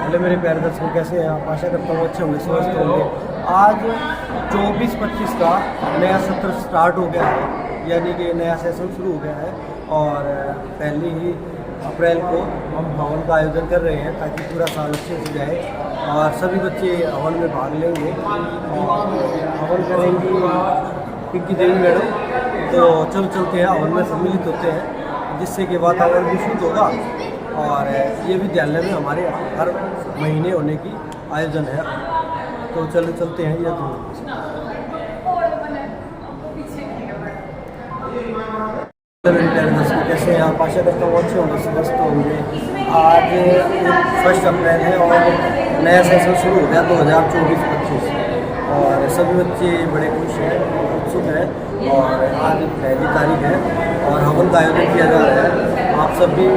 Hello मेरे प्यारे दर्शक, कैसे हैं आप? आशा करता हूँ अच्छे होंगे, स्वस्थ होंगे। आज 24-25 का नया सत्र स्टार्ट हो गया है, यानी कि नया सेशन शुरू हो गया है। और पहली ही अप्रैल को हम हवन का आयोजन कर रहे हैं ताकि पूरा साल अच्छे से जाए और सभी बच्चे हवन में भाग लेंगे और हवन करेंगी पिंकी देवी मैडम। तो चलते हैं हवन में सम्मिलित होते हैं, जिससे कि वातावरण भी शुद्ध होगा। और ये विद्यालय में हमारे हर महीने होने की आयोजन है। तो चलते हैं ये कैसे हैं आप? आशा करता हूँ अच्छे होंगे, स्वस्थ होंगे। आज 1 अप्रैल है और नया सेशन शुरू हो गया 2024-25 और सभी बच्चे बड़े खुश हैं, उत्सुक हैं। और आज पहली तारीख है और हवन का आयोजन किया जा रहा है। आप सभी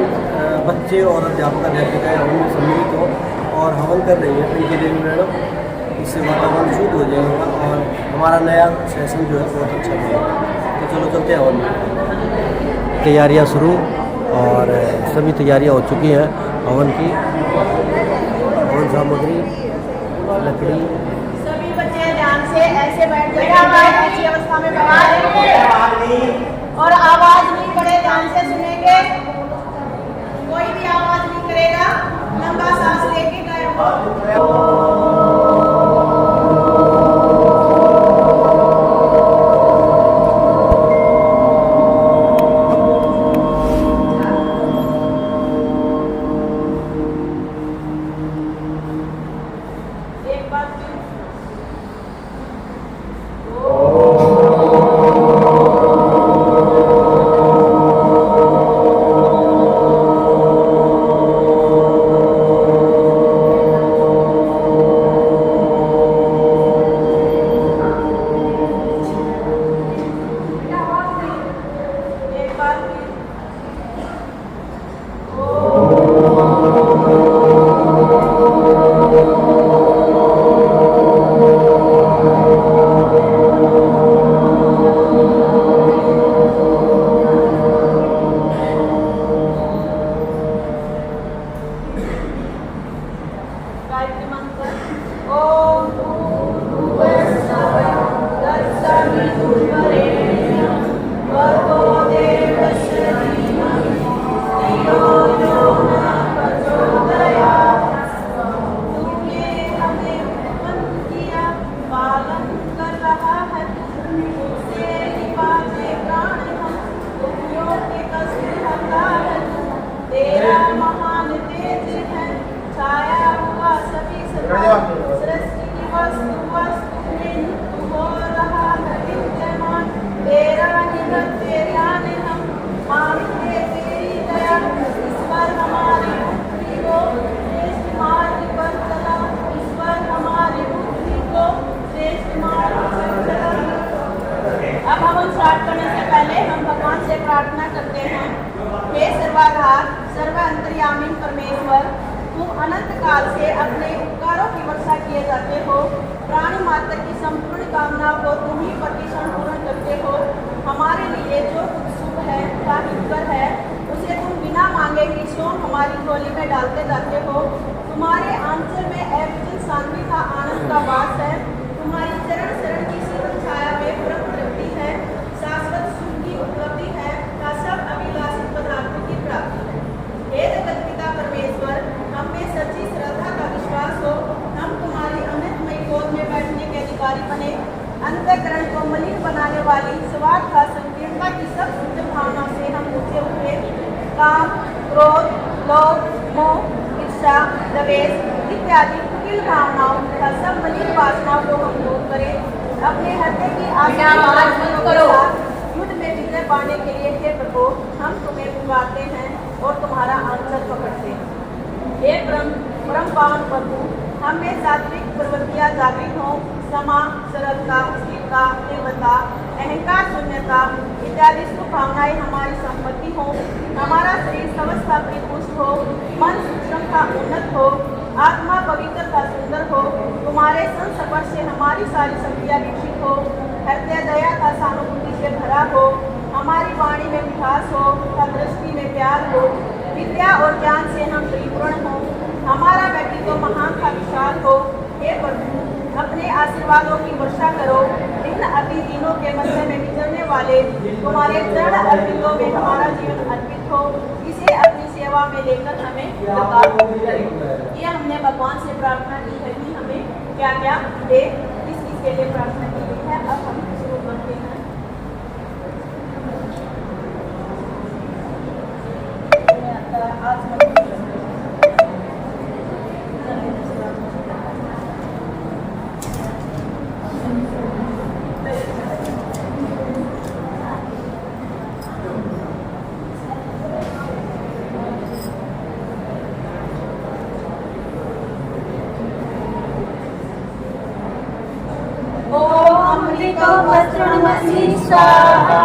बच्चे और अध्यापिकाएँ हवन में सम्मिलित हो और हवन कर रही है पिंकी देवी मैडम। इससे वातावरण शुद्ध हो जाएगा और हमारा नया सेशन जो है बहुत अच्छा रहेगा। तो चलते हैं हवन में। तैयारियां शुरू और सभी तैयारियां हो चुकी हैं हवन की। हवन सामग्री, लकड़ी। सभी बच्चे ध्यान से ऐसे बैठ जाएंगे, ऐसी अवस्था में और आवाज नहीं, बड़े ध्यान से सुनेंगे। कोई भी आवाज नहीं करेगा, लंबा सांस लेके गए। प्रार्थना करते हैं। हे सर्वाधार सर्व अंतर्यामी परमेश्वर, तुम अनंत काल से अपने उपकारों की वर्षा किए जाते हो। प्राणी मात्र की संपूर्ण कामना को तुम ही प्रतिक्षण पूर्ण करते हो। हमारे लिए जो कुछ शुभ है या हितकर है, उसे तुम बिना मांगे ही स्वयं हमारी झोली में डालते जाते हो। तुम्हारे आंचल में अविचल शांति का आनंद का वास है। तुम्हारी चरण शरण की शीतल छाया में परम तृप्ति है। शाश्वत सुख की उपलब्धि है, का सब अभिलाषित पदार्थों की प्राप्ति है। हे जगत पिता परमेश्वर, हम में सच्ची श्रद्धा का विश्वास हो। हम तुम्हारी अमृतमयी गोद में बैठने के अधिकारी बने। अंतःकरण को मलिन बनाने वाली स्वार्थ का संकीर्णता की सब शुद्ध भावना से हम ऊंचे उठे। काम, क्रोध, लोभ, मोह, ईर्ष्या, द्वेष इत्यादि कुटिल भावनाओं का सब मलिन वासनाओं को हम दूर करें। अपने हृदय की आज्ञा करो। युद्ध में विजय पाने के लिए हे प्रभु, हम तुम्हें पुकारते हैं और तुम्हारा आंचल पकड़ते हैं। हे परम पावन प्रभु, हम में सात्विक प्रवृत्तियां जागृत हों। क्षमा, सरलता, स्थिरता, निर्मलता, अहंकार शून्यता इत्यादि शुभ भावनाएं हमारी संपत्ति हो। हमारा शरीर समस्त पुष्ट हो, मन सूक्ष्म का उन्नत हो, आत्मा पवित्र का सुंदर हो। तुम्हारे संस्पर्श से हमारी सारी शक्तियाँ विकसित हो। हृदय दया का सहानुभूति से भरा हो। हमारी वाणी में मिठास हो, दृष्टि में प्यार हो। विद्या और ज्ञान से हम परिपूर्ण हो। हमारा व्यक्तित्व विराजमान हो। हे प्रभु, अपने आशीर्वादों की वर्षा करो। इन अतिथियों के मध्य में विचरने वाले तुम्हारे चरण अर्पितों में हमारा जीवन अर्पित हो। इसे अपनी सेवा में लेकर हमें करें। ये हमने भगवान से प्रार्थना की है कि हमें क्या क्या दे, किस चीज के लिए प्रार्थना की गई है। अब हम शुरू करते हैं। वस्त्रमसि स्वाहा।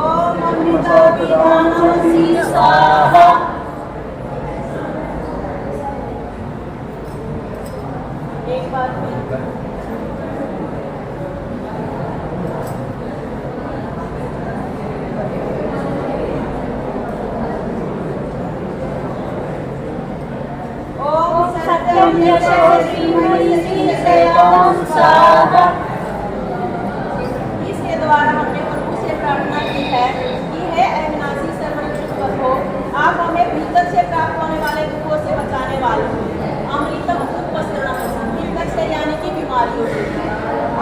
ओम अमृतपिदामसि स्वाहा। एक बार फिर सत्यं यशस्वी सेवां स्वाहा। इसके द्वारा हमने प्रभु से प्रार्थना की है कि हे अविनाशी सर्वरक्षक प्रभु, आप हमें भीतर से प्राप्त होने वाले दुखों से बचाने वाले हो। अमृतम उपस्थित भीतर से यानी कि बीमारियों से,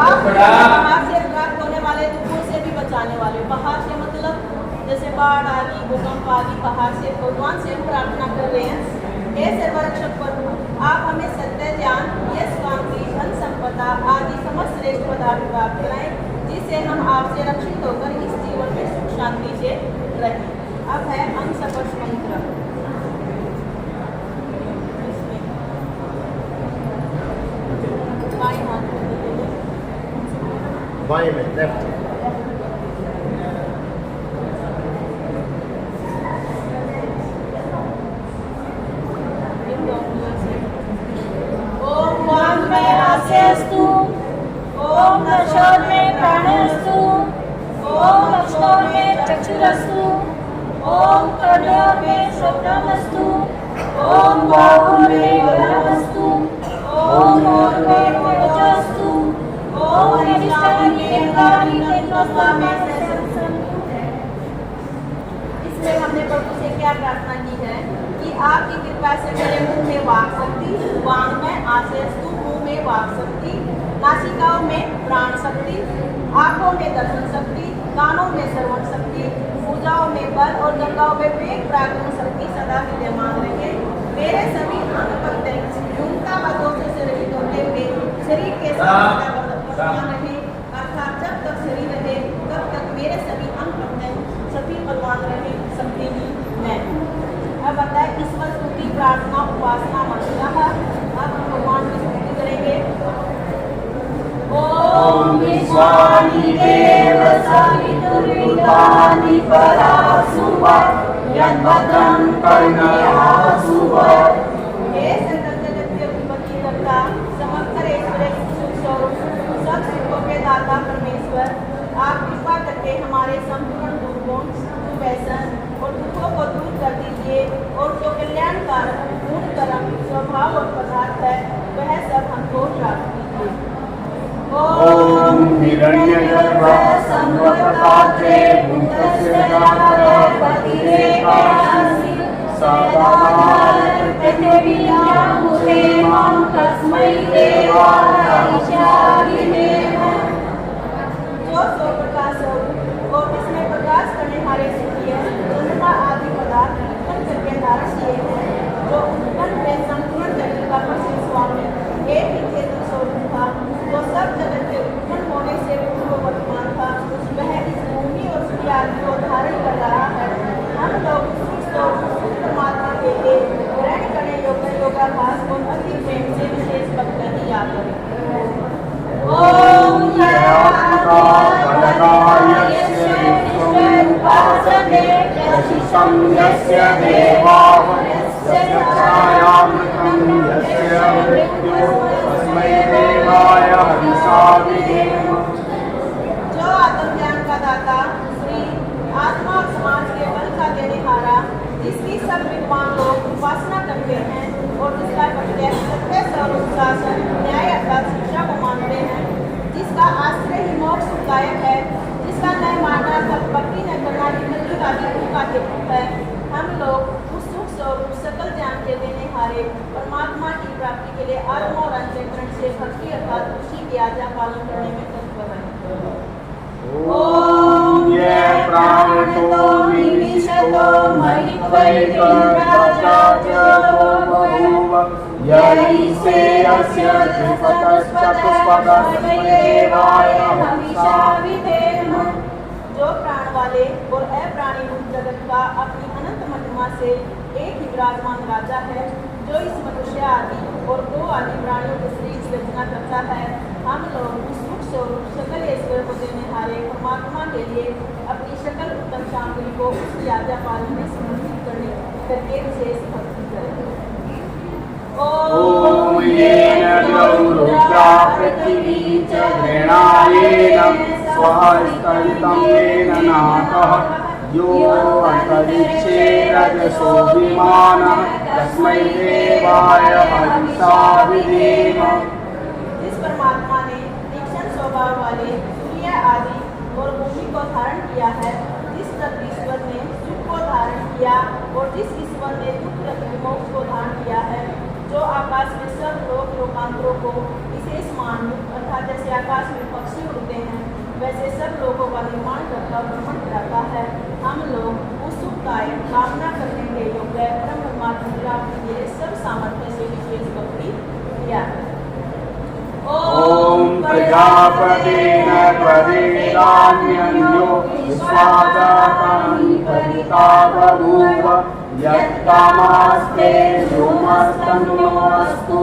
आप बाहर से प्राप्त होने वाले दुखों से भी बचाने वाले हो। बाहर से मतलब जैसे बाढ़ आ गई, भूकंप आ गई, बाहर से भगवान से हम प्रार्थना कर रहे हैं। हे सर्वरक्षक प्रभु, आप हमें सत्य, ज्ञान, यश, कांति, धन संपदा आदि समस्त श्रेष्ठ पदार्थ प्राप्त कराएं, जिससे हम आपसे रक्षित होकर इस जीवन में सुख शांति से रहें। अब है अंशपश मंत्र। बाएं हाथ में दीजिए। बाएं में, लेफ्ट। ओम वांग में आस्यस्तु, ओम नशोर में प्राणस्तु, ओम लक्षणों में चक्षुरस्तु, ओम कर्णों में श्रवणमस्तु, ओम बाहुओं में बलमस्तु, ओम मोर में वज्रस्तु, ओम निष्ठानि अंगानि तेजस्वा में सहस्रस्तु। इसमें हमने प्रभु से क्या प्रार्थना की है कि आपकी कृपा से मेरे मुंह में वाक शक्ति, वांग में आशयस्तु, मुंह में वाक शक्ति, नासिकाओं में प्राण शक्ति, आंखों में दर्शन शक्ति, कानों में श्रवण शक्ति, भुजाओं में बल और गंगाओं में वेग पराक्रम शक्ति सदा विद्यमान रहे। मेरे सभी अंग प्रत्यंग न्यूनता व दोषों से रहित होते हुए शरीर के साथ सदा वर्तमान रहे, अर्थात जब तक शरीर रहे तब तक मेरे सभी अंग प्रत्यंग सभी बलवान रहे, शक्ति भी मैं। अब बताए ईश्वर स्तुति, प्रार्थना, उपासना, मंत्र। अब हम भगवान की स्तुति करेंगे। ओम विश्वानि देव सवितुर्वृतानि परासुव यद्भद्रं कर्णयासुव। हे सकल जगत के उत्पत्ति करता, समर्थ ईश्वर, स्वरूप, सब सुखों के दाता परमेश्वर, आप कृपा करके हमारे संपूर्ण दुखों, व्यसन और दुखों को दूर कर दीजिए और जो कल्याणकारक गुण, कर्म, स्वभाव और पदार्थ है वह सब हमको प्राप्त कीजिए। ओम हिरण्यगर्भ संवत्सरे भूतस्य पतिरेकांसि सदानंद पृथिव्यामुते मां तस्मै देवाय ईशागिनेम। जो सो प्रकाश स्वरूप और इसमें प्रकाश करने वाले सूर्य, चंद्रमा आदि पदार्थ उत्पन्न करके धारण किए हैं, जो उत्पन्न में संपूर्ण जगत का प्रसिद्ध स्वामी एक ही चेतन स्वरूप था, जो सब जगत के उत्पन्न होने से पूर्व वर्तमान था, वह इस भूमि और सूर्य आदि को धारण कर रहा है। हम लोग परमात्मा के लिए ग्रहण करने योग्य योगाभ्यास और अति प्रेम से विशेष भक्ति की याद करें। ओम उपासते यशिषं यस्य देवाः यस्य छायामृतं यस्य मृत्युः तस्मै देवाय हविषा या शिक्षा को मानते हैं, जिसका आश्रय ही मोक्ष सुखदायक है, जिसका न मानना भक्ति न करना मृत्यु आदि का हेतु है, हम लोग उस सुख स्वरूप सकल ज्ञान के देने हारे परमात्मा की प्राप्ति के लिए आत्म और अंतःकरण से भक्ति अर्थात उसी की आज्ञा पालन करने में तत्पर है। ॐ ये प्राणतो निविशतो मयित्वैकराचार्यो बभूव यैसे अस्य त्रिपदश्चतुष्पददेवाय हविषा विधेम। जो प्राण वाले और अप्राणी रूप जगत का अपनी अनंत महिमा से एक ही विराजमान राजा है, जो इस मनुष्य आदि और दो आदि प्राणियों के शरीर की रचना करता है, हम लोग उस सुख स्वरूप सकल ईश्वर को देने हारे परमात्मा के लिए अपनी सकल उत्तम सामग्री को उसकी आज्ञा पालन में समर्पित करके विशेष भक्ति करें। ॐ येन गौरुद्रा पृथिवी च घृणायेन स्वहस्तलितं येन नाथः यो अन्तरिक्षे रजसो विमानः तस्मै देवाय हविषा विधेम। जिस परमात्मा ने तीक्ष्ण स्वभाव वाले सूर्य आदि और भूमि को धारण किया है, जिस ईश्वर ने सुख को धारण किया और जिस ईश्वर ने दुख रहित मोक्ष को धारण किया है, जो आकाश में सब लोकांतरों को विशेष मान अर्थात जैसे आकाश में पक्षी उड़ते हैं वैसे सब लोगों का निर्माण करता भ्रमण कराता है, हम लोग उस सुखदायक कामना करने के योग्य परम परमात्मा प्राप्ति के लिए सब सामर्थ्य से विशेष भक्ति किया। ॐ प्रजापतेन त्वरेणान्यो विश्वाजातानि परिता बभूव यत्कामास्ते सोमस्तन्योऽस्तु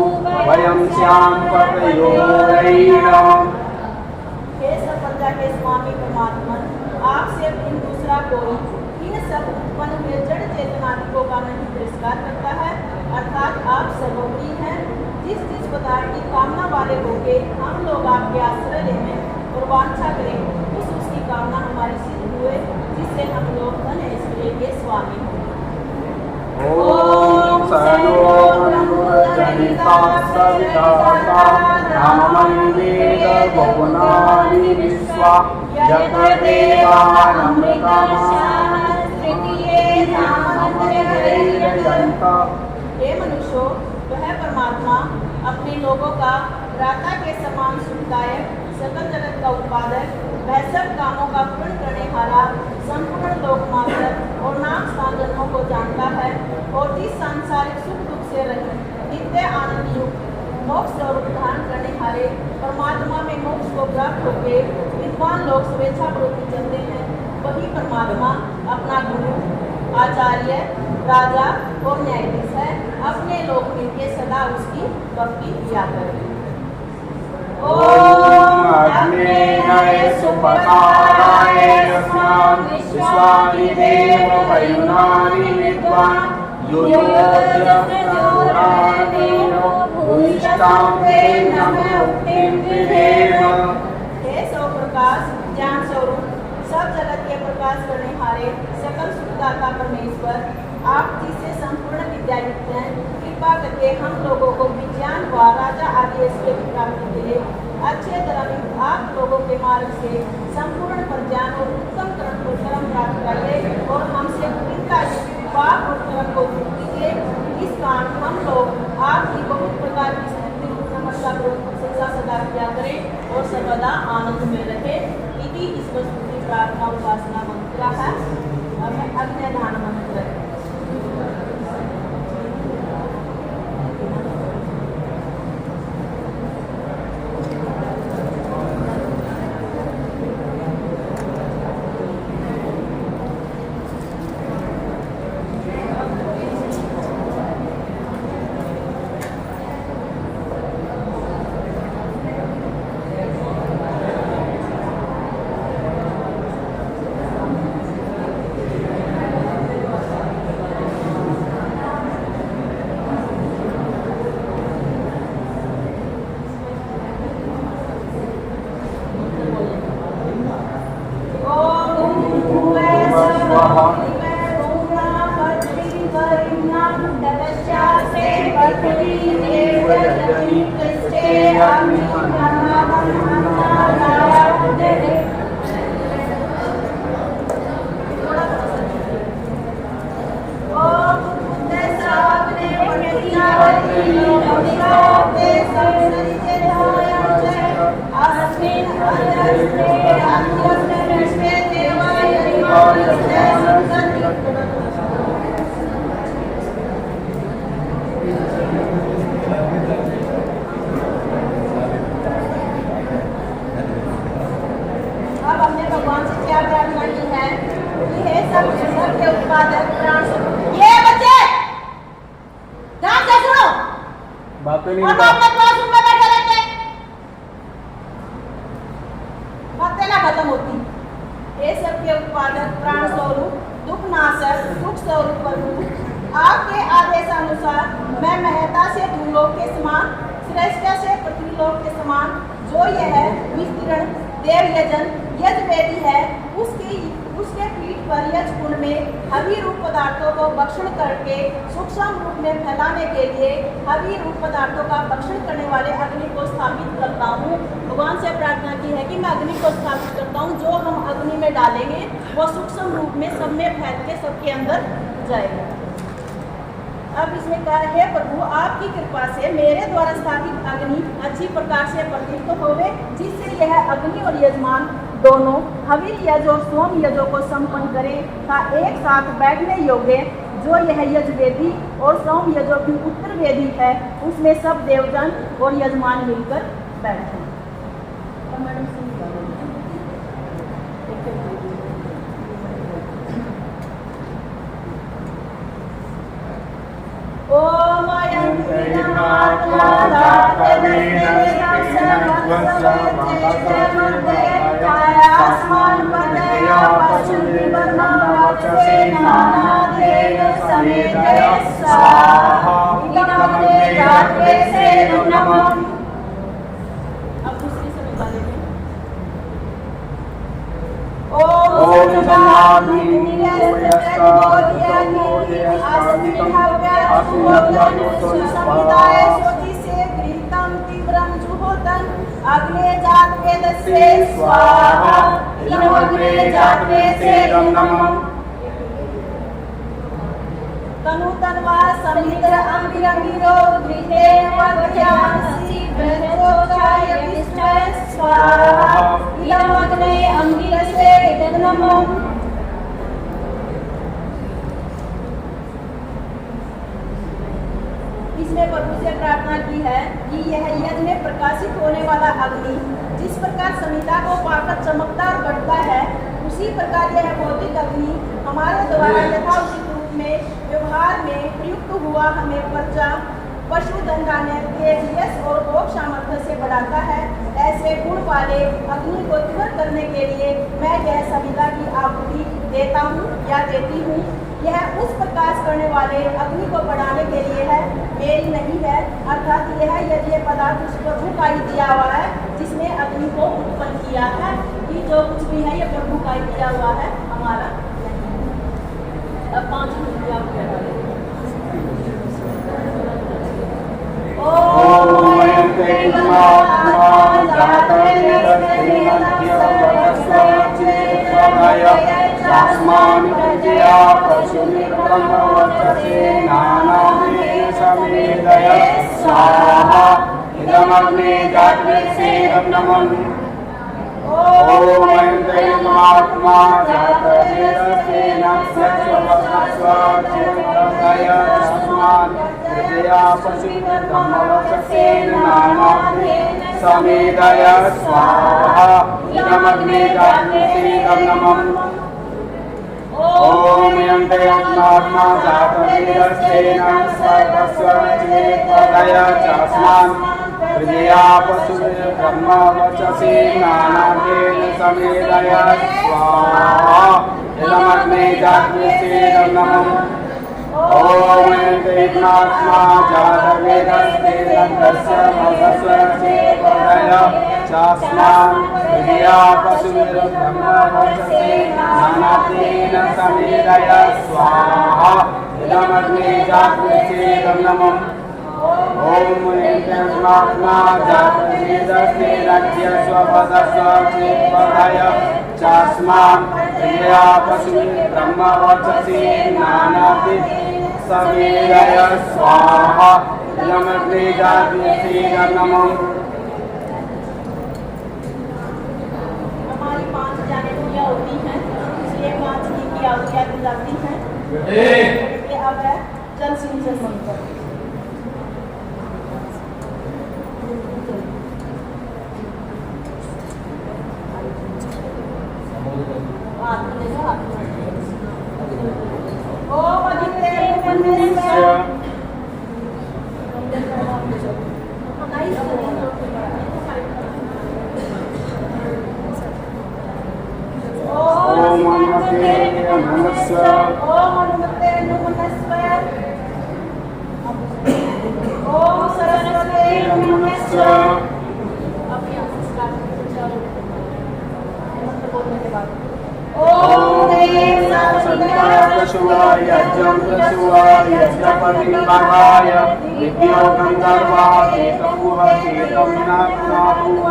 वयं स्याम पतयोरैणम्। हे सब प्रजा के स्वामी परमात्मा, आपसे भिन्न दूसरा कोई इन सब उत्पन्न हुए जड़ चेतनादिकों का नहीं तिरस्कार करता है, अर्थात आप सर्वोपरि हैं। जिस पदार्थ की कामना वाले होके हम लोग आपके आश्रय लेने और वांछा करें, उसकी कामना हमारी सिद्ध हुए, जिससे हम लोग धन ऐश्वर्य के स्वामी हों। ॐ सनो जनिता सविता रामन्वेद भुवनानि विश्वा यतदेवानमृतमस्या। हे मनुष्यों, वह परमात्मा अपने लोगों का राता के समान सुखदायक सकल जगत का उत्पादक वह सब कामों का पूर्ण करने वाला संपूर्ण लोकमात्र और नाम स्थान जन्मों को जानता है और जिस सांसारिक सुख दुख से रहित नित्य आनंद युक्त मोक्ष स्वरूप धारण करने वाले परमात्मा में मोक्ष को प्राप्त होकर विद्वान लोग स्वेच्छापूर्वक चलते हैं, वही परमात्मा अपना गुरु आचार्य राजा और न्यायाधीश है। अपने लोक में के सदा उसकी भक्ति किया करें। ॐ अग्नेय सुपकाराय अस्मान् विश्वानि देव वयुनानि विद्वान् युयोजपुराणेनो भूयिष्ठां ते नमोक्तिं विधेम। हे सौ प्रकाश ज्ञान स्वरूप सब जगत के प्रकाश करने हारे सकल सुखदाता परमेश्वर, आप जिससे संपूर्ण विद्या युक्त हैं, कृपा करके हम लोगों को विज्ञान व राजा आदि की प्राप्ति के लिए अच्छे तरह आप लोगों के मार्ग से संपूर्ण प्रज्ञान और उत्तम कर्म प्राप्त करिए और हमसे इनका पाप और कर्म को दूर कीजिए। इस कारण हम लोग आपकी बहुत प्रकार की स्तुति नमस्कार प्रशंसा सदा किया करें और सर्वदा आनंद में रहे। इति ईश्वर स्तुति प्रार्थना उपासना मंत्र है। अग्नि ध्यान मंत्र है। अब हमने भगवान से क्या प्रार्थना की है कि हे सब के उत्पादक प्राण स्वरूप। ये बच्चे ध्यान से सुनो। बातें नहीं और अपने क्लासरूम में बैठे रहते बातें ना खत्म होती। हे सब के उत्पादक प्राण स्वरूप दुख नाशक दुख स्वरूप प्रभु, आपके आदेशानुसार मैं महता से भूलोक के समान श्रेष्ठ से पृथ्वीलोक के समान जो यह विस्तृण देव यजन यज्ञवेदी है उसके पीठ पर यज्ञ कुंड में हवि रूप पदार्थों को भक्षण करके सूक्ष्म रूप में फैलाने के लिए हवि रूप पदार्थों का भक्षण करने वाले अग्नि को स्थापित करता हूँ। भगवान से प्रार्थना की है कि मैं अग्नि को स्थापित करता हूँ, जो हम अग्नि में डालेंगे वो सूक्ष्म रूप में सब में फैल के सबके अंदर जाएगा। अब इसमें कहा है प्रभु आपकी कृपा से मेरे द्वारा स्थापित अग्नि अच्छी प्रकार से प्रदीप्त होवे, जिससे यह अग्नि और यजमान दोनों हवीर यज और सोम यजों को संपन्न करें था एक साथ बैठने योग्य जो यह यजवेदी और सोम यजों की उत्तर वेदी है उसमें सब देवजन और यजमान मिलकर बैठे। ओम अग्ने जात वेदस्य स्वाहा इदमग्ने जात वेदस्य नमः। तनु तन्वा समित्र अंबिरंगिरो धृते वज्ञानसि ब्रह्मोचाय विष्णवे स्वाहा इदमग्ने अंगिरस्य नमः। इसमें प्रभु से प्रार्थना की है कि यह यज्ञ में प्रकाशित होने वाला अग्नि जिस प्रकार संहिता को पाकर चमकता और बढ़ता है उसी प्रकार यह भौतिक अग्नि हमारे द्वारा यथाउचित रूप में व्यवहार में प्रयुक्त हुआ हमें प्रजा पशु धनधान्य तेज यश और भोग सामर्थ्य से बढ़ाता है। ऐसे गुण वाले अग्नि को तीव्र करने के लिए मैं यह संहिता की आहुति देता हूँ या देती हूँ। यह उस प्रकाश करने वाले अग्नि को बढ़ाने के लिए है, मेरी नहीं है। अर्थात यह यज्ञ पदार्थ उस प्रभु का ही दिया हुआ है जिसने अग्नि को उत्पन्न किया है। कि जो कुछ भी है ये प्रभु का ही दिया हुआ है, हमारा नहीं। अब 5 मिनट आप समेदय स्वाहा इदमग्ने जातवेदस्य नमः। ओम यन्ते आत्मा जातवेदस्य सर्वस्य चेतोदय चास्मान् हृदया पशुभिः ब्रह्मवचसि नानादेन समेदय स्वाहा इदमग्ने जातवेदस्य नमः। ओम यन्ते आत्मा जातवेदस्य सर्वस्य चेतोदय चास्मान् हृदया पशुभिः ब्रह्मवचसि नानादेन समेदय स्वाहा इदमग्ने जातवेदस्य नमः। ओम नित्यस्मात्मा जातवेदस्ते राज्यस्वपदस्वचित्पदाय चास्मान् प्रिया पशुः ब्रह्मवचसि नानाति सवेदय स्वाहा इदमग्ने जातवेदस्य नमः। हमारी 5 जानेपुरियाँ होती हैं, इसलिए 5 की आहुतियाँ दी जाती हैं। ये अब है जल सिंचन मंत्र। ओम अधिदेवस्य ओम हनुमते नमः। ओम हनुमते नमः। ओम सरस्वते नमः। अब यहाँ से स्टार्ट करो मंत्र बोलने के बाद। ओम देव संकल्पशुवाय यज्ञं प्रसुवाय यज्ञपतिं भगाय विद्यो गन्धर्वाय तमुह चेतं नापुः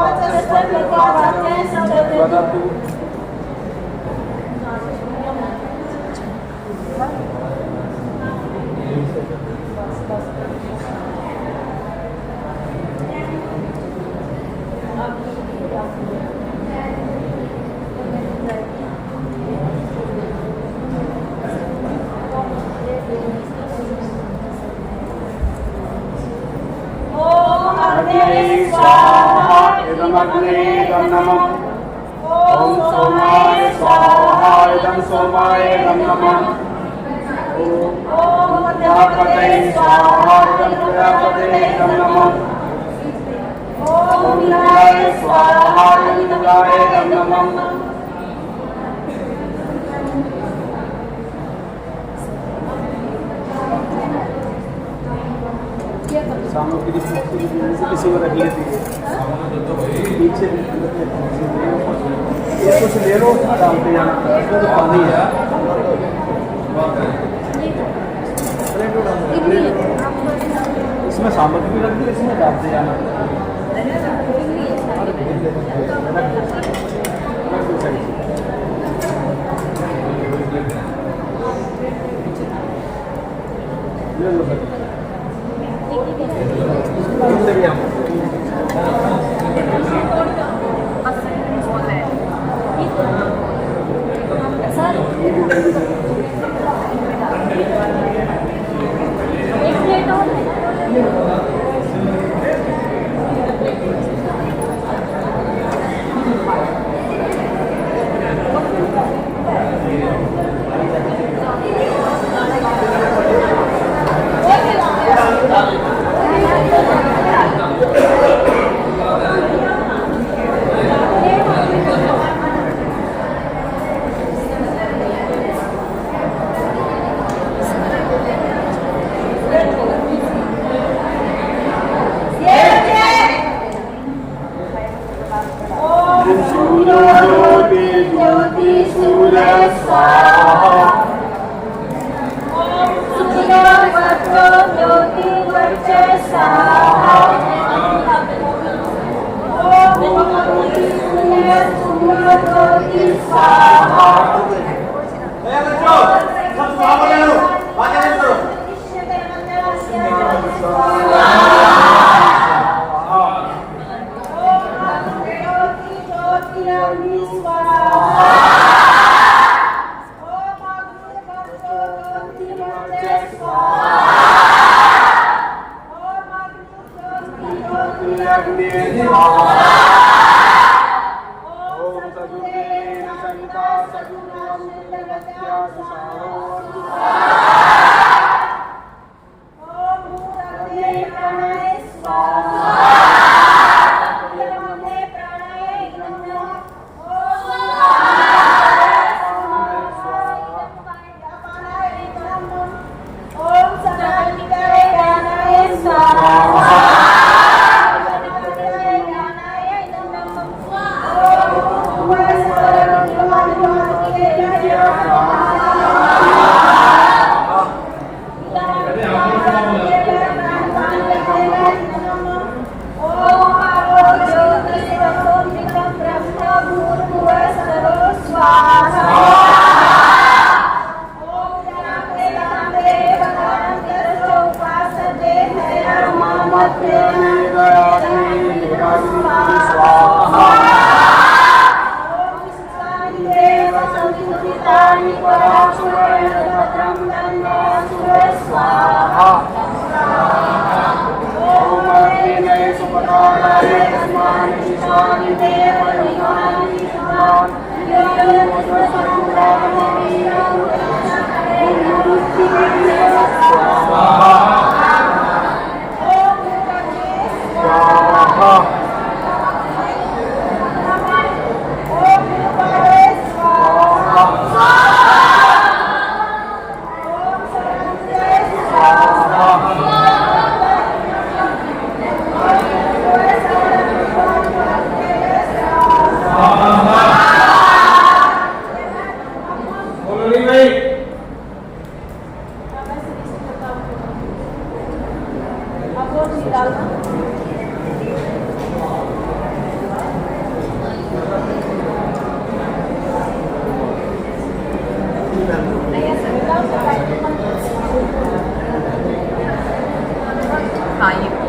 वदतु। स्वाहा इदमग्ने नमः। ओम सोमाय स्वाहा इदं सोमाय नमः। ओम प्रजापते स्वाहा इदं प्रजापते नमः। ओम इंद्राय स्वाहा इदं इंद्राय नमः। सामग्री किसी को रख लेती है पीछे ये कुछ ले लो डालते जाना इसमें तो पानी है। इसमें सामग्री रख दी इसमें डालते जाना। ले लो हाँ ये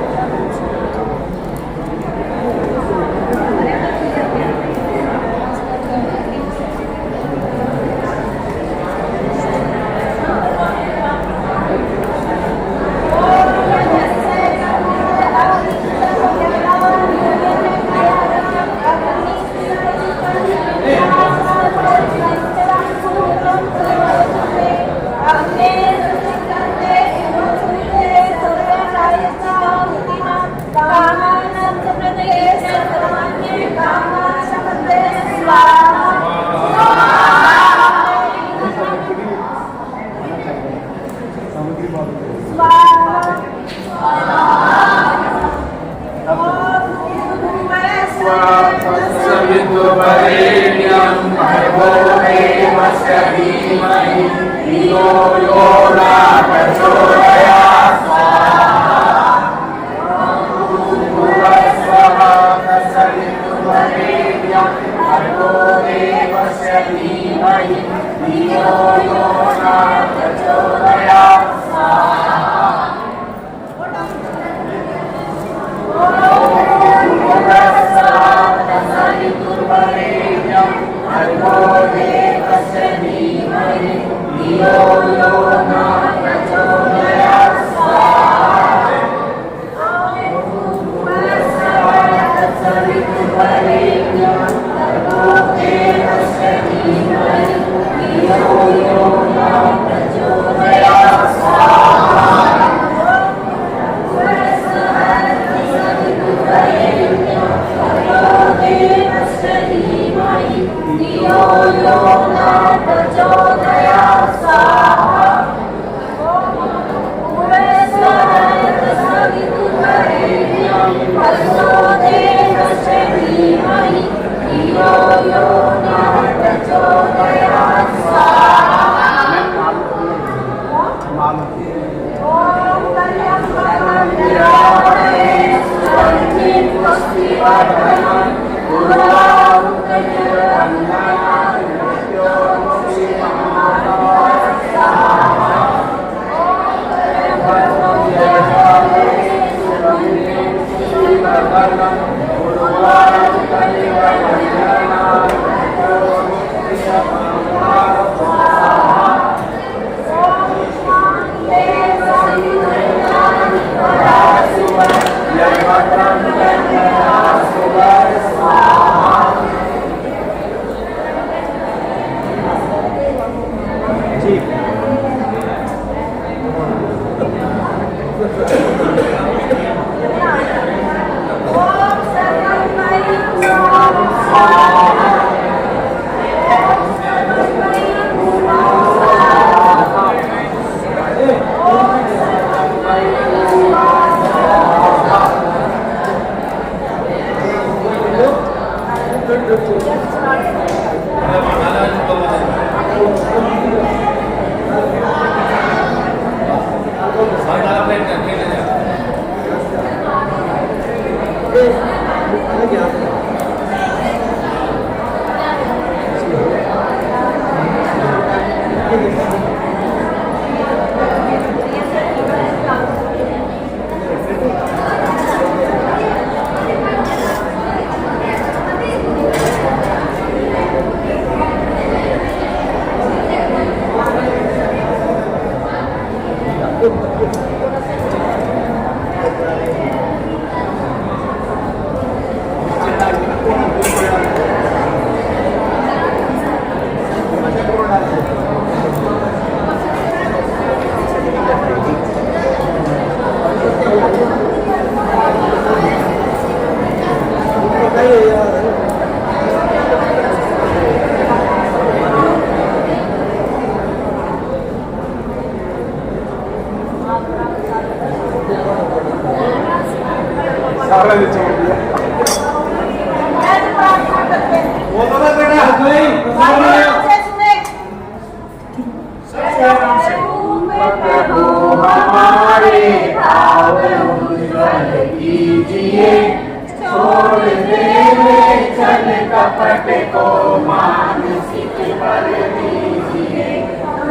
कपट को मानसिक बल दीजिए,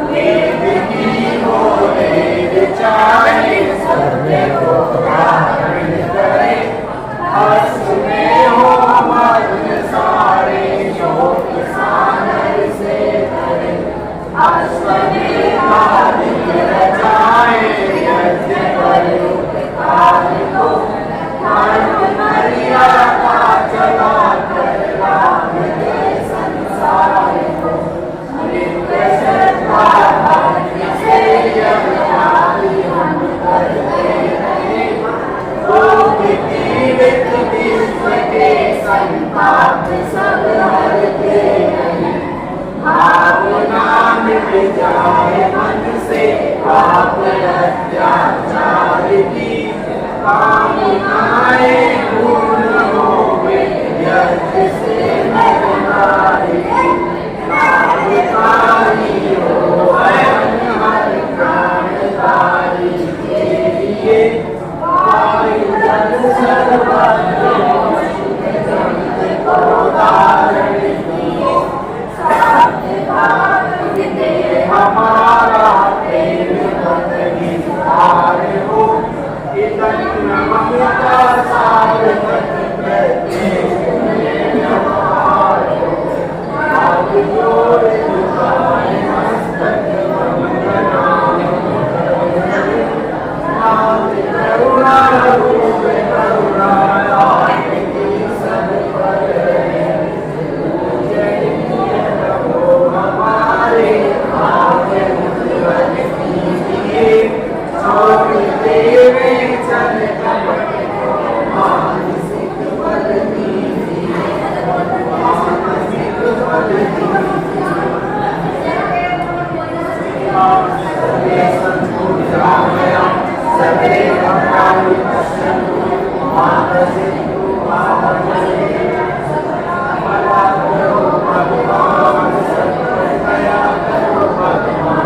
वेद की बोले चाहे सत्य को धारण करे, हर्ष में हो मग्न सारे शोक सागर से करे, अश्वमेधाधिक रचाए यज्ञ परोपकार को, धर्म मर्यादा चला कर राम के संसार को, नित्य श्रद्धा भक्ति से यज्ञादि हम करते रहे, रोग पीड़ित विश्व के संताप सब हरते रहे, भावना मिट जाए मन से पाप अत्याचार की, कामनाएं पूर्ण होवे यज्ञ से नर नारी की, कामकारी हो हर प्राणकारी के लिए, वायु जल सर्वत्र को धारण किए, हमारा प्रेम पतनिधार हो, इतना ममता सार्थक प्रत्येक में व्यवहार हो, हाथ जोड़ झुकाए मस्तक वंदना नाथ करुणा रूप करुणा आपकी सब पर है, हमारे छोड़ते हुए चल कपट को मानसिक बल दीजिए, मानसिक बल सबे संतोष रामया सबे भक्तानि पश्यन्तु मानसिक भला करो भगवान दया करो भगवान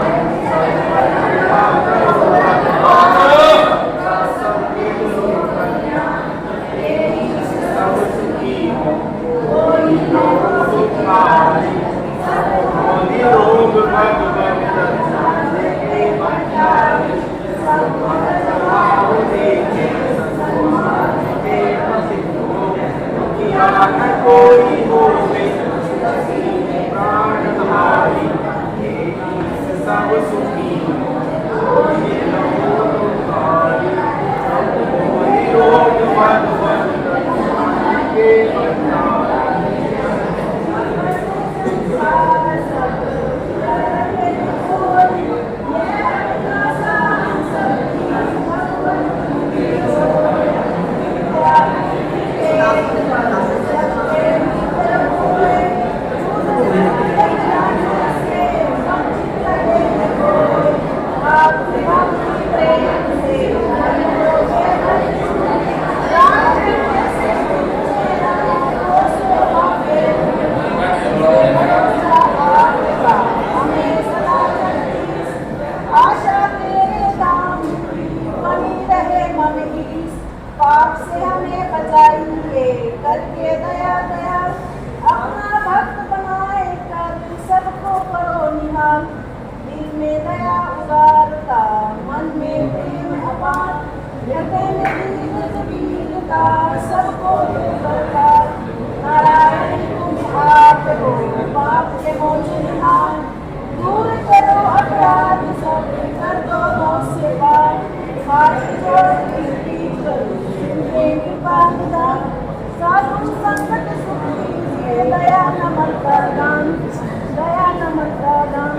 कोई हो प्राणधारी सब सुखी रोग के पाप से हमें बचाइए करके दया दया, अपना भक्त बनाए कर सबको करो निहाल, दिल में दया उदारता मन में प्रेम अपार, हृदय में वीरता सबको करता, नारायण तुम आप हो पाप के मोचनहार, दूर करो अपराध सब कर दो मोह से पार, हाथ जोड़ कीर्ति करो कृपा निदान, साधु संकट सुख दीजिए दया नमन दान, दया नमन दान।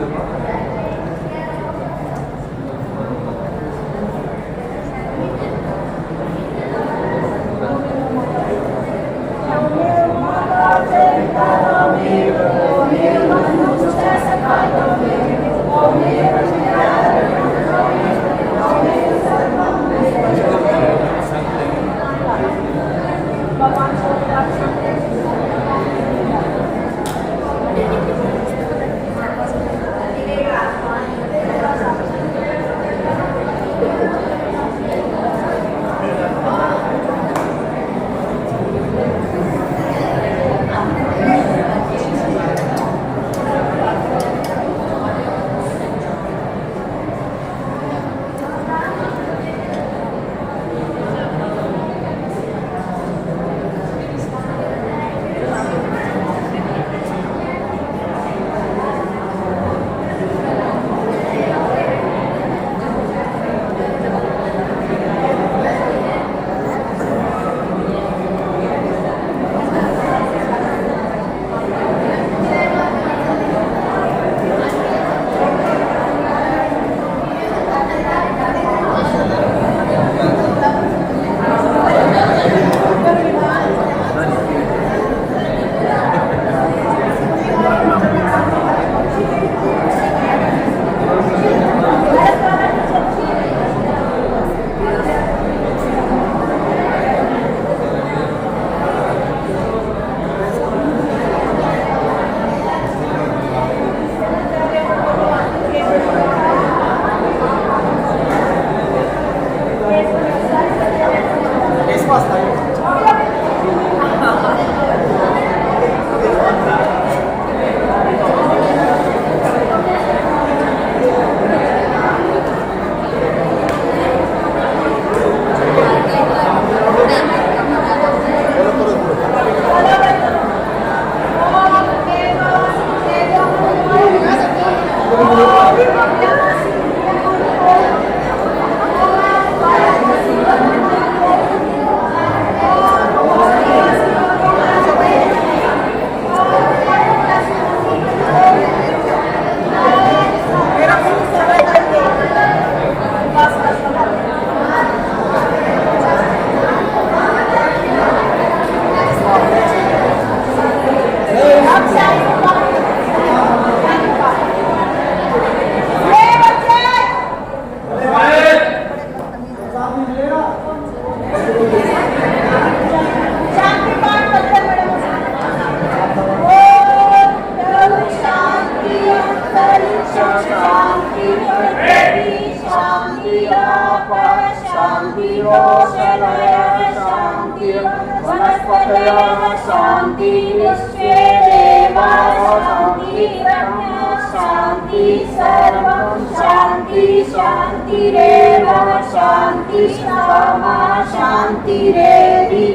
शांतिरेव शांति सामा शांतिरेधि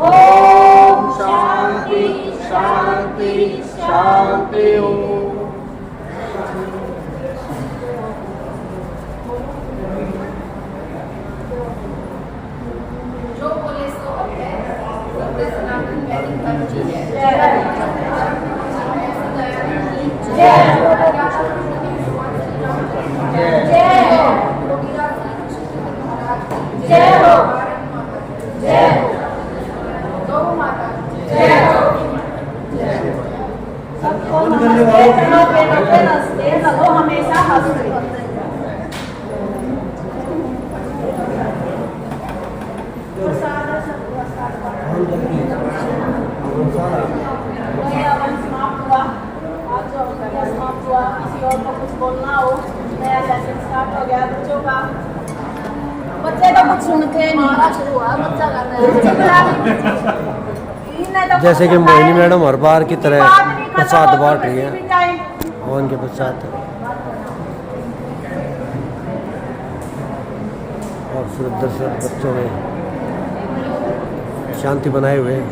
ओम शांति शांति शांति ओम। जो बोले सो है सनातन वैदिक धर्म की है। जय हो जय हो गौ माता जय हो सबको नमस्ते चलो पे नमस्ते लगो हमेशा हंसते। हवन समाप्त हुआ। आज जो अवसर समाप्त हुआ, किसी और को कुछ बोलना हो, नया सेशन स्टार्ट हो गया बच्चों का। बच्चे तो कुछ सुनते नहीं, शुरू हुआ बच्चा करना। जैसे कि मोहिनी मैडम हर बार की तरह प्रसाद बांट रही है हवन के पश्चात, और सुरदर से बच्चों में शांति बनाए हुए हैं।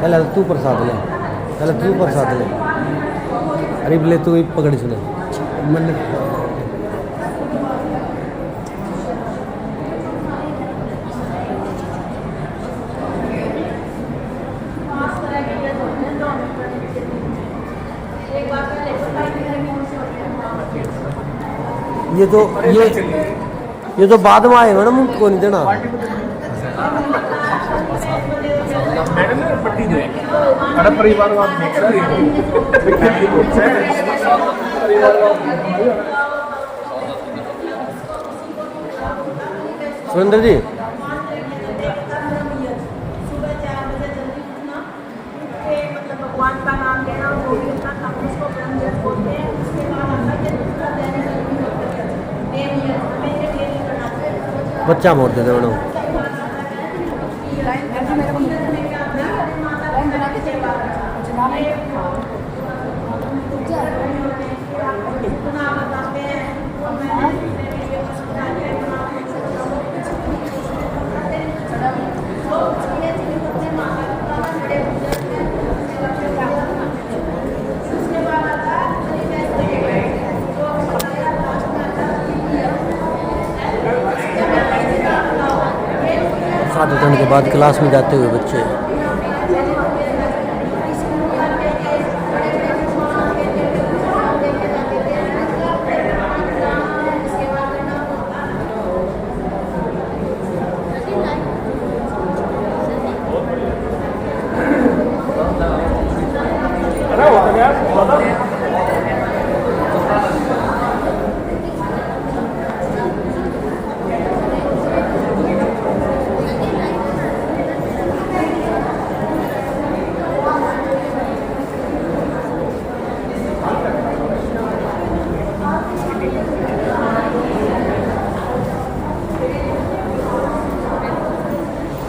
पहले तू प्रसाद ले, पहले तू प्रसाद ले। अरे बोले तू ही पकड़ सुने मन ये तो बाद में आए मैडम, उनको नहीं देना। मैडम ने पट्टी जो है बड़ा परिवारवाद मिक्स सुरेंद्र जी भगवान का नाम लेना, जो भी उनका नाम उसको ब्रह्मजप बोलते हैं। उसके बाद आता है दूसरा बच्चा मोड़ देते मैडम। साधन के बाद क्लास में जाते हुए बच्चे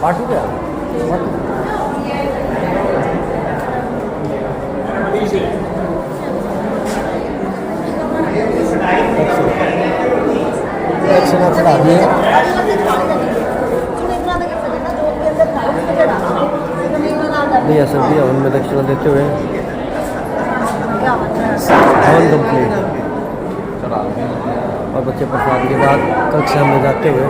पार्टी क्या चढ़ा दिए। दिया सब दिया उनमें दक्षिणा देते हुए हवन कंप्लीट, और बच्चे प्रसाद के बाद कक्षा में जाते हुए